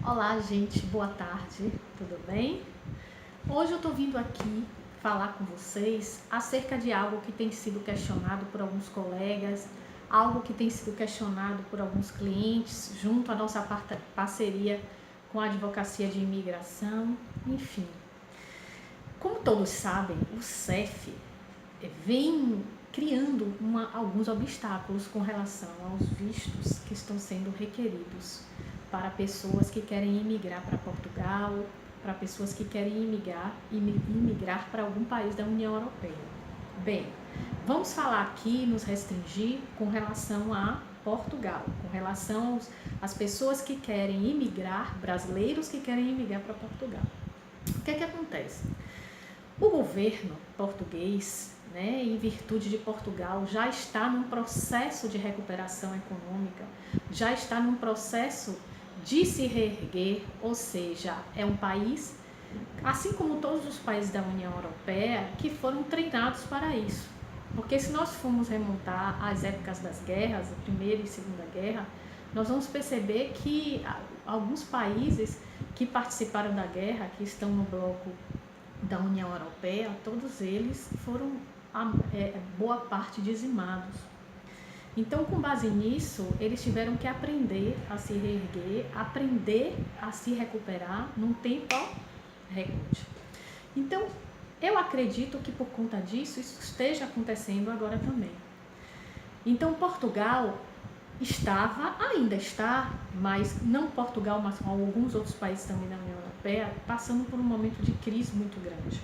Olá, gente, boa tarde, tudo bem? Hoje eu tô vindo aqui falar com vocês acerca de algo que tem sido questionado por alguns colegas, algo que tem sido questionado por alguns clientes, junto à nossa parceria com a Advocacia de Imigração, enfim. Como todos sabem, o CEF vem criando alguns obstáculos com relação aos vistos que estão sendo requeridos para pessoas que querem imigrar para Portugal, para pessoas que querem imigrar para algum país da União Europeia. Bem, vamos falar aqui, nos restringir com relação a Portugal, com relação às pessoas que querem imigrar, brasileiros que querem imigrar para Portugal. O que acontece? O governo português, em virtude de Portugal, já está num processo de recuperação econômica, já está num processo de se reerguer, ou seja, é um país, assim como todos os países da União Europeia, que foram treinados para isso. Porque se nós formos remontar às épocas das guerras, a Primeira e Segunda Guerra, nós vamos perceber que alguns países que participaram da guerra, que estão no bloco da União Europeia, todos eles foram, boa parte, dizimados. Então, com base nisso, eles tiveram que aprender a se reerguer, aprender a se recuperar num tempo recorde. Então, eu acredito que por conta disso, isso esteja acontecendo agora também. Então, Portugal ainda está, mas não Portugal, mas alguns outros países também da União Europeia, passando por um momento de crise muito grande.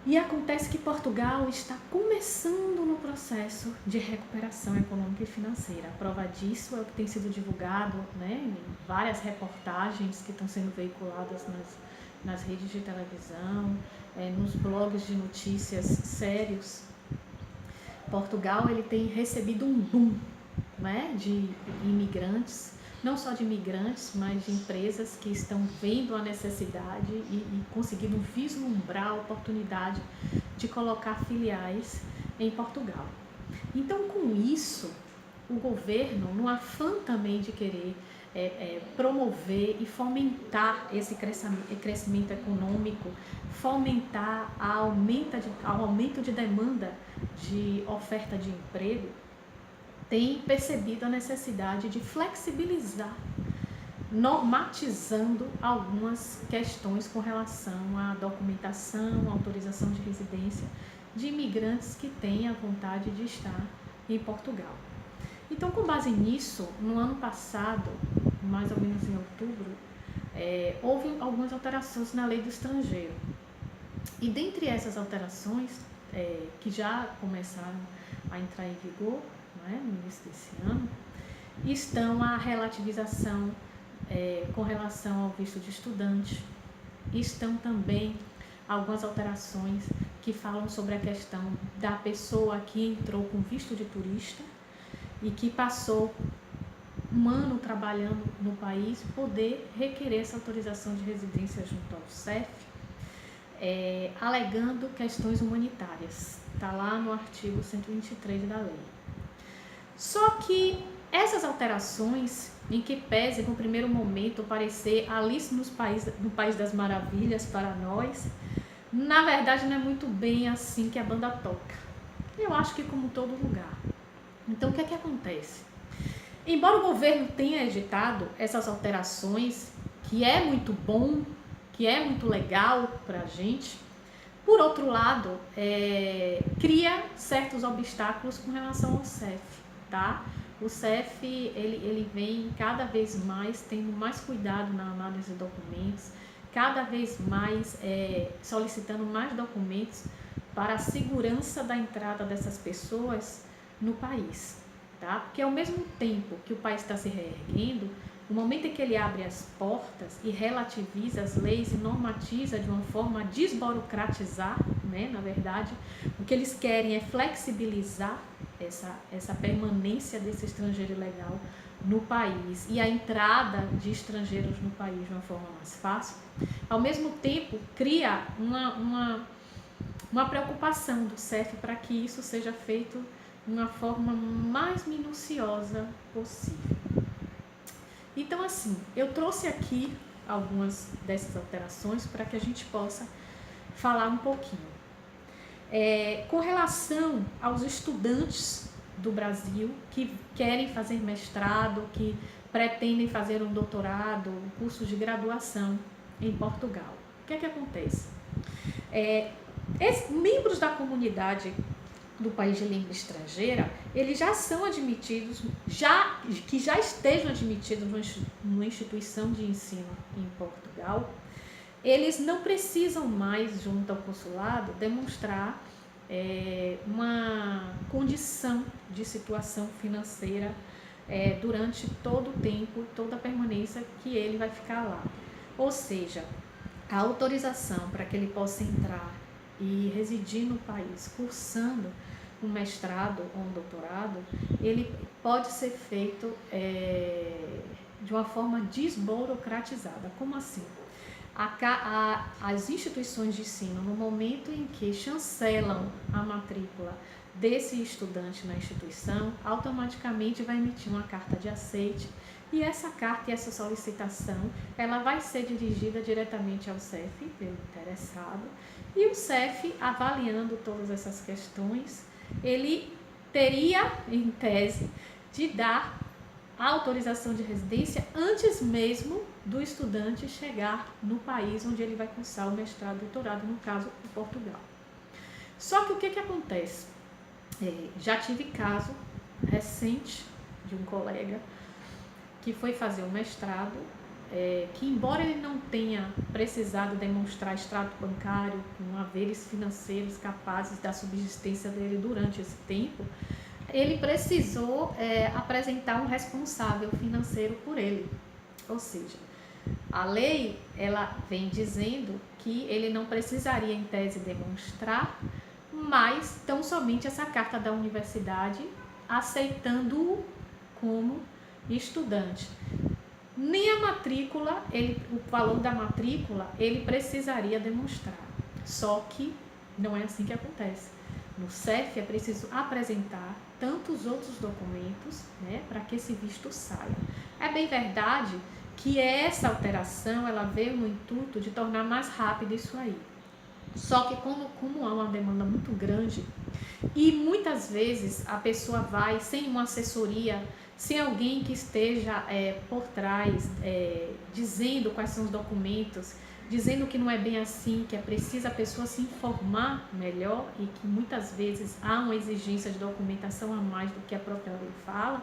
E acontece que Portugal está começando no processo de recuperação econômica e financeira. A prova disso é o que tem sido divulgado, em várias reportagens que estão sendo veiculadas nas redes de televisão, nos blogs de notícias sérios. Portugal ele tem recebido um boom, de imigrantes, não só de imigrantes, mas de empresas que estão vendo a necessidade e conseguindo vislumbrar a oportunidade de colocar filiais em Portugal. Então, com isso, o governo, no afã também de querer promover e fomentar esse crescimento econômico, fomentar o aumento de demanda de oferta de emprego, tem percebido a necessidade de flexibilizar, normatizando algumas questões com relação à documentação, autorização de residência de imigrantes que têm a vontade de estar em Portugal. Então, com base nisso, no ano passado, mais ou menos em outubro, houve algumas alterações na lei do estrangeiro. E dentre essas alterações, que já começaram a entrar em vigor, no início desse ano, estão a relativização com relação ao visto de estudante, estão também algumas alterações que falam sobre a questão da pessoa que entrou com visto de turista e que passou um ano trabalhando no país, poder requerer essa autorização de residência junto ao CEF, alegando questões humanitárias. Está lá no artigo 123 da lei. Só que essas alterações, em que pese no primeiro momento parecer Alice no País das Maravilhas para nós, na verdade não é muito bem assim que a banda toca. Eu acho que como todo lugar. Então o que acontece? Embora o governo tenha editado essas alterações, que é muito bom, que é muito legal para a gente, por outro lado, cria certos obstáculos com relação ao CEF. O CEF ele vem cada vez mais tendo mais cuidado na análise de documentos, cada vez mais solicitando mais documentos para a segurança da entrada dessas pessoas no país. Porque ao mesmo tempo que o país está se reerguendo, no momento em que ele abre as portas e relativiza as leis e normatiza de uma forma a desburocratizar, na verdade, o que eles querem é flexibilizar essa permanência desse estrangeiro ilegal no país e a entrada de estrangeiros no país de uma forma mais fácil. Ao mesmo tempo, cria uma preocupação do CEF para que isso seja feito de uma forma mais minuciosa possível. Então, assim, eu trouxe aqui algumas dessas alterações para que a gente possa falar um pouquinho. Com relação aos estudantes do Brasil que querem fazer mestrado, que pretendem fazer um doutorado, um curso de graduação em Portugal. O que é que acontece? Membros da comunidade do país de língua estrangeira, eles já são admitidos, que já estejam admitidos numa instituição de ensino em Portugal, eles não precisam mais, junto ao consulado, demonstrar uma condição de situação financeira durante todo o tempo, toda a permanência que ele vai ficar lá. Ou seja, a autorização para que ele possa entrar e residir no país cursando um mestrado ou um doutorado, ele pode ser feito de uma forma desburocratizada. Como assim? As instituições de ensino, no momento em que chancelam a matrícula desse estudante na instituição, automaticamente vai emitir uma carta de aceite, e essa carta e essa solicitação, ela vai ser dirigida diretamente ao CEF, pelo interessado, e o CEF, avaliando todas essas questões, ele teria, em tese, de dar a autorização de residência antes mesmo do estudante chegar no país onde ele vai cursar o mestrado e doutorado, no caso, em Portugal. Só que o que acontece? Já tive caso recente de um colega que foi fazer o mestrado, que embora ele não tenha precisado demonstrar extrato bancário com haveres financeiros capazes da subsistência dele durante esse tempo, ele precisou apresentar um responsável financeiro por ele. Ou seja, a lei ela vem dizendo que ele não precisaria, em tese, demonstrar, mas tão somente essa carta da universidade aceitando-o como estudante. Nem a matrícula, o valor da matrícula, ele precisaria demonstrar. Só que não é assim que acontece. No CEF é preciso apresentar tantos outros documentos, para que esse visto saia. É bem verdade que essa alteração ela veio no intuito de tornar mais rápido isso aí. Só que como há uma demanda muito grande e muitas vezes a pessoa vai sem uma assessoria, sem alguém que esteja por trás dizendo quais são os documentos, dizendo que não é bem assim, que é preciso a pessoa se informar melhor e que muitas vezes há uma exigência de documentação a mais do que a própria lei fala,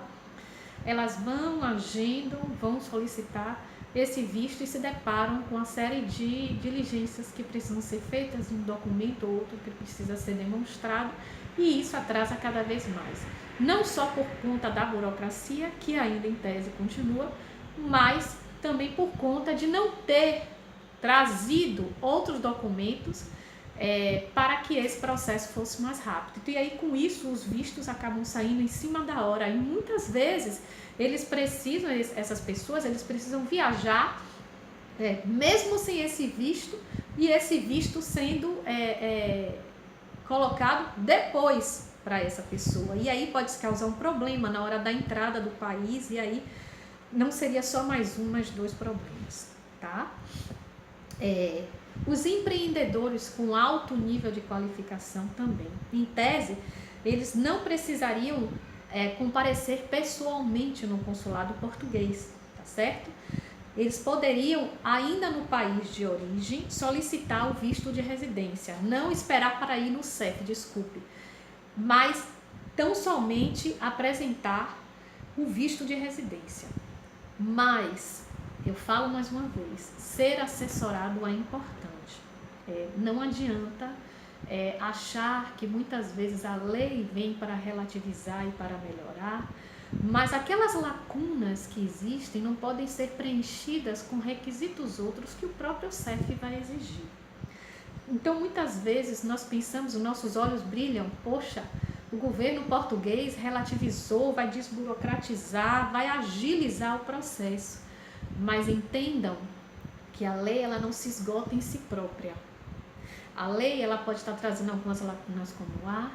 elas agendam, vão solicitar esse visto e se deparam com uma série de diligências que precisam ser feitas, um documento ou outro que precisa ser demonstrado, e isso atrasa cada vez mais. Não só por conta da burocracia, que ainda em tese continua, mas também por conta de não ter trazido outros documentos para que esse processo fosse mais rápido. E aí, com isso, os vistos acabam saindo em cima da hora. E muitas vezes, essas pessoas precisam viajar, mesmo sem esse visto, e esse visto sendo colocado depois para essa pessoa. E aí pode causar um problema na hora da entrada do país, e aí não seria só mais um, mas dois problemas, tá? Os empreendedores com alto nível de qualificação também, em tese, eles não precisariam comparecer pessoalmente no consulado português, tá certo? Eles poderiam, ainda no país de origem, solicitar o visto de residência, não esperar para ir no CEF, desculpe, mas tão somente apresentar o visto de residência. Mas, eu falo mais uma vez, ser assessorado é importante. Não adianta achar que muitas vezes a lei vem para relativizar e para melhorar, mas aquelas lacunas que existem não podem ser preenchidas com requisitos outros que o próprio CEF vai exigir. Então, muitas vezes nós pensamos, os nossos olhos brilham, poxa, o governo português relativizou, vai desburocratizar, vai agilizar o processo. Mas entendam que a lei ela não se esgota em si própria. A lei ela pode estar trazendo algumas lacunas como há,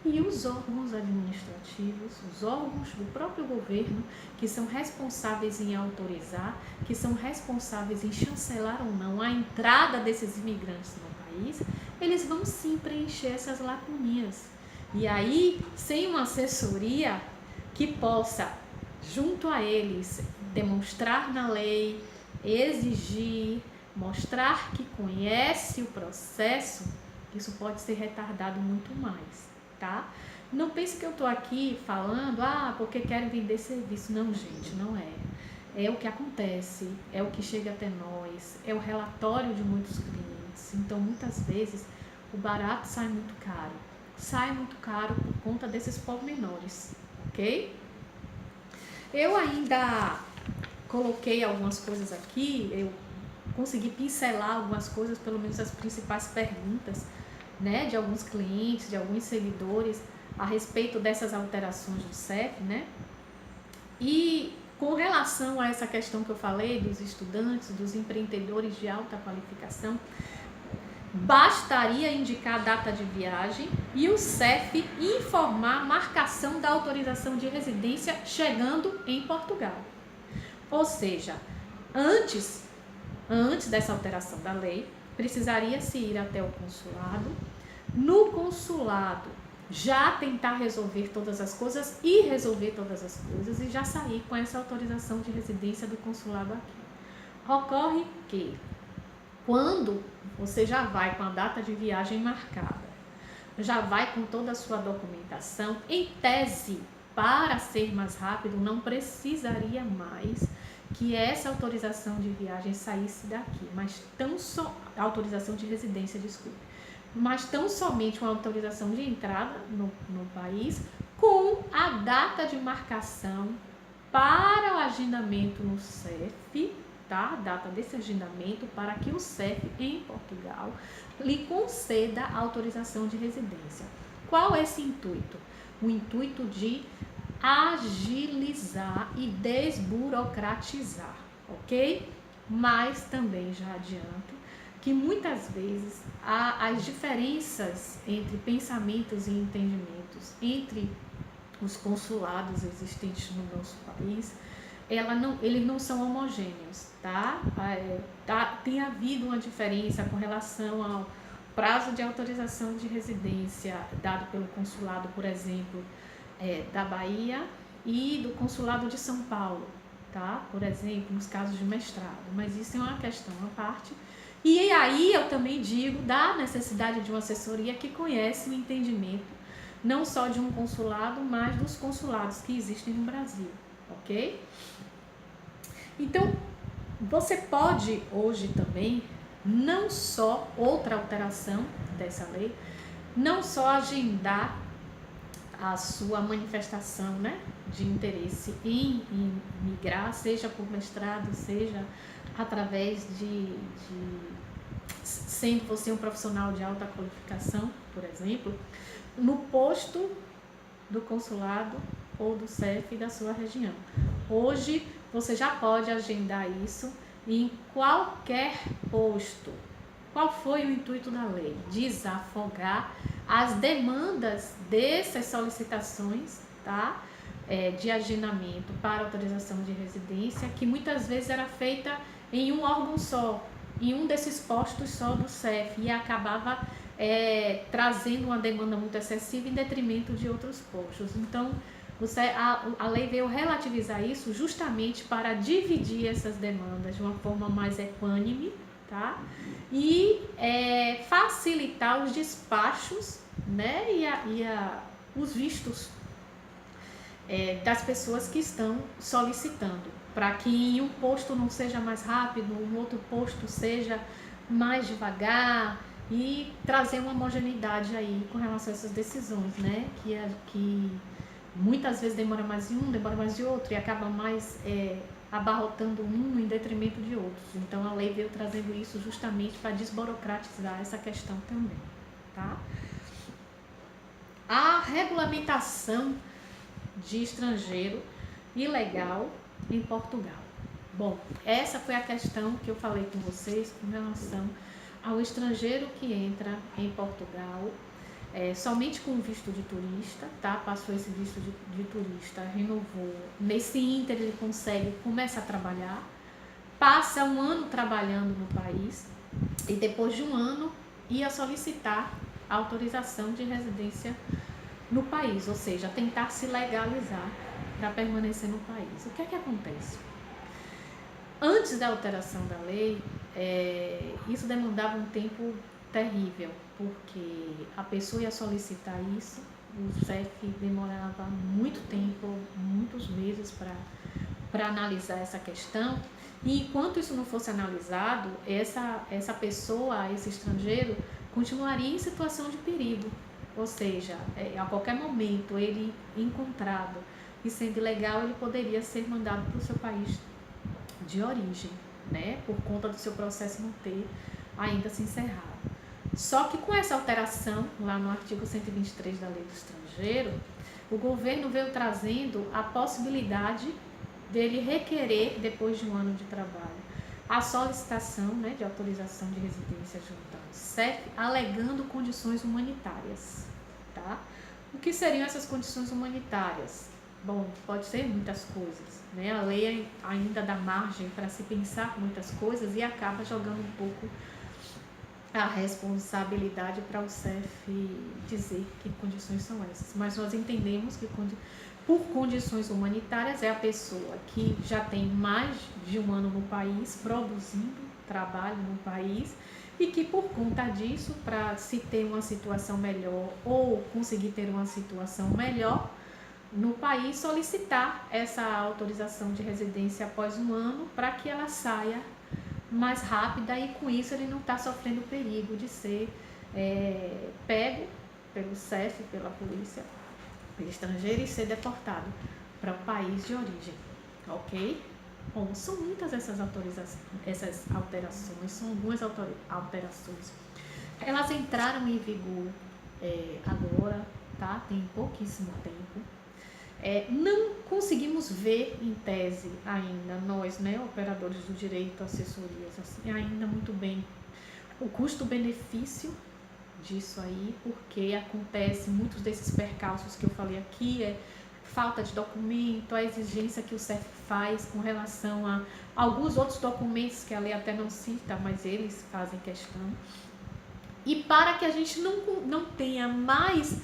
e os órgãos administrativos, os órgãos do próprio governo, que são responsáveis em autorizar, que são responsáveis em chancelar ou não a entrada desses imigrantes no país, eles vão sim preencher essas lacuninhas. E aí, sem uma assessoria que possa, junto a eles, demonstrar na lei, exigir, mostrar que conhece o processo, isso pode ser retardado muito mais, tá? Não pense que eu tô aqui falando, porque quero vender serviço. Não, gente, não é. É o que acontece, é o que chega até nós, é o relatório de muitos clientes. Então, muitas vezes, o barato sai muito caro. Sai muito caro por conta desses pormenores, ok? Eu ainda coloquei algumas coisas aqui, eu consegui pincelar algumas coisas, pelo menos as principais perguntas, né, de alguns clientes, de alguns seguidores a respeito dessas alterações do CEF, né? E com relação a essa questão que eu falei dos estudantes, dos empreendedores de alta qualificação, bastaria indicar a data de viagem e o CEF informar a marcação da autorização de residência chegando em Portugal. Ou seja, antes dessa alteração da lei, precisaria se ir até o consulado, no consulado já tentar resolver todas as coisas e resolver todas as coisas e já sair com essa autorização de residência do consulado aqui. Ocorre que quando você já vai com a data de viagem marcada, já vai com toda a sua documentação, em tese, para ser mais rápido, não precisaria mais que essa autorização de viagem saísse daqui, mas autorização de residência, desculpe, mas tão somente uma autorização de entrada no país com a data de marcação para o agendamento no CEF, tá? A data desse agendamento para que o CEF em Portugal lhe conceda a autorização de residência. Qual é esse intuito? O intuito de agilizar e desburocratizar, ok? Mas também já adianto que muitas vezes as diferenças entre pensamentos e entendimentos entre os consulados existentes no nosso país, eles não são homogêneos, tá? Tem havido uma diferença com relação ao prazo de autorização de residência dado pelo consulado, por exemplo, da Bahia e do consulado de São Paulo, tá? Por exemplo, nos casos de mestrado, mas isso é uma questão à parte. E aí eu também digo da necessidade de uma assessoria que conhece o entendimento não só de um consulado, mas dos consulados que existem no Brasil, ok? Então, você pode hoje também, não só outra alteração dessa lei, não só agendar a sua manifestação, né, de interesse em migrar, seja por mestrado, seja através sendo você um profissional de alta qualificação, por exemplo, no posto do consulado ou do CEF da sua região. Hoje você já pode agendar isso em qualquer posto. Qual foi o intuito da lei? Desafogar as demandas dessas solicitações, tá? De agendamento para autorização de residência, que muitas vezes era feita em um órgão só, em um desses postos só do CEF, e acabava trazendo uma demanda muito excessiva em detrimento de outros postos. Então, a lei veio relativizar isso justamente para dividir essas demandas de uma forma mais equânime, tá? E facilitar os despachos, né? Os vistos das pessoas que estão solicitando, para que em um posto não seja mais rápido, um outro posto seja mais devagar, e trazer uma homogeneidade aí com relação a essas decisões, né? Que muitas vezes demora mais de um, demora mais de outro, e acaba mais abarrotando um em detrimento de outros. Então a lei veio trazendo isso justamente para desburocratizar essa questão também, tá? A regulamentação de estrangeiro ilegal em Portugal. Bom, essa foi a questão que eu falei com vocês com relação ao estrangeiro que entra em Portugal somente com o visto de turista, tá? Passou esse visto de turista, renovou. Nesse ínter ele começa a trabalhar, passa um ano trabalhando no país e depois de um ano ia solicitar a autorização de residência no país, ou seja, tentar se legalizar para permanecer no país. O que é que acontece? Antes da alteração da lei, isso demandava um tempo terrível, porque a pessoa ia solicitar isso, o CEF demorava muito tempo, muitos meses para analisar essa questão, e enquanto isso não fosse analisado, essa pessoa, esse estrangeiro, continuaria em situação de perigo, ou seja, a qualquer momento ele encontrado e sendo ilegal, ele poderia ser mandado para o seu país de origem, né, por conta do seu processo não ter ainda se encerrado. Só que com essa alteração, lá no artigo 123 da Lei do Estrangeiro, o governo veio trazendo a possibilidade dele requerer, depois de um ano de trabalho, a solicitação, né, de autorização de residência junto ao CEF, alegando condições humanitárias. Tá? O que seriam essas condições humanitárias? Bom, pode ser muitas coisas, né? A lei ainda dá margem para se pensar muitas coisas e acaba jogando um pouco a responsabilidade para o CEF dizer que condições são essas. Mas nós entendemos que por condições humanitárias é a pessoa que já tem mais de um ano no país, produzindo trabalho no país, e que por conta disso, para se ter uma situação melhor ou conseguir ter uma situação melhor no país, solicitar essa autorização de residência após um ano para que ela saia mais rápida, e com isso ele não está sofrendo o perigo de ser pego pelo CEF, pela polícia estrangeira, e ser deportado para o país de origem, ok? Bom, são muitas essas alterações, são algumas alterações. Elas entraram em vigor agora, tá? Tem pouquíssimo tempo. Não conseguimos ver em tese ainda, nós, né, operadores do direito, assessorias, assim, ainda muito bem o custo-benefício disso aí, porque acontece muitos desses percalços que eu falei aqui, falta de documento, a exigência que o CEF faz com relação a alguns outros documentos que a lei até não cita, mas eles fazem questão. E para que a gente não tenha mais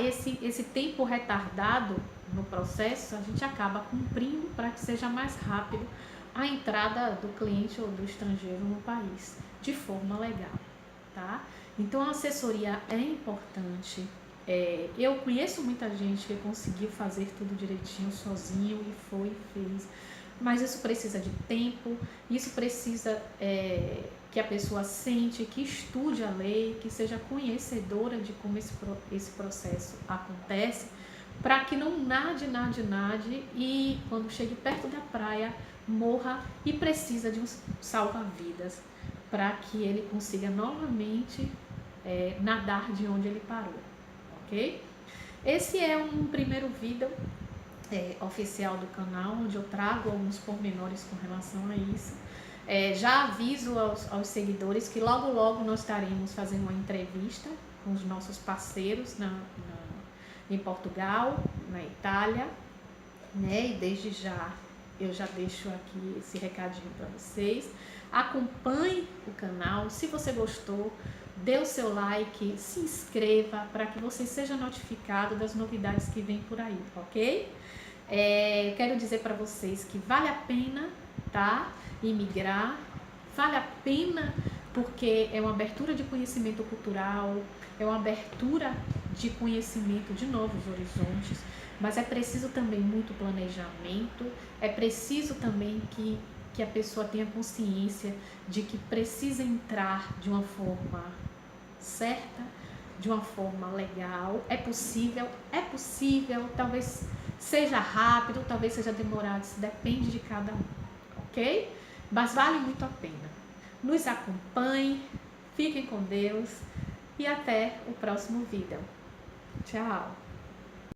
esse tempo retardado no processo, a gente acaba cumprindo para que seja mais rápido a entrada do cliente ou do estrangeiro no país, de forma legal, tá? Então a assessoria é importante. Eu conheço muita gente que conseguiu fazer tudo direitinho sozinho e fez, mas isso precisa de tempo, isso precisa que a pessoa sente, que estude a lei, que seja conhecedora de como esse processo acontece, para que não nade e quando chegue perto da praia morra e precisa de um salva-vidas para que ele consiga novamente nadar de onde ele parou, ok? Esse é um primeiro vídeo oficial do canal, onde eu trago alguns pormenores com relação a isso. Já aviso aos seguidores que logo nós estaremos fazendo uma entrevista com os nossos parceiros em Portugal, na Itália, né? E desde já eu já deixo aqui esse recadinho para vocês. Acompanhe o canal, se você gostou, dê o seu like, se inscreva para que você seja notificado das novidades que vem por aí, ok? Quero dizer para vocês que vale a pena, tá? Imigrar, vale a pena porque é uma abertura de conhecimento cultural, é uma abertura de conhecimento de novos horizontes, mas é preciso também muito planejamento, é preciso também que a pessoa tenha consciência de que precisa entrar de uma forma certa, de uma forma legal. É possível, talvez seja rápido, talvez seja demorado, isso depende de cada um, ok? Mas vale muito a pena. Nos acompanhe, fiquem com Deus e até o próximo vídeo. Tchau!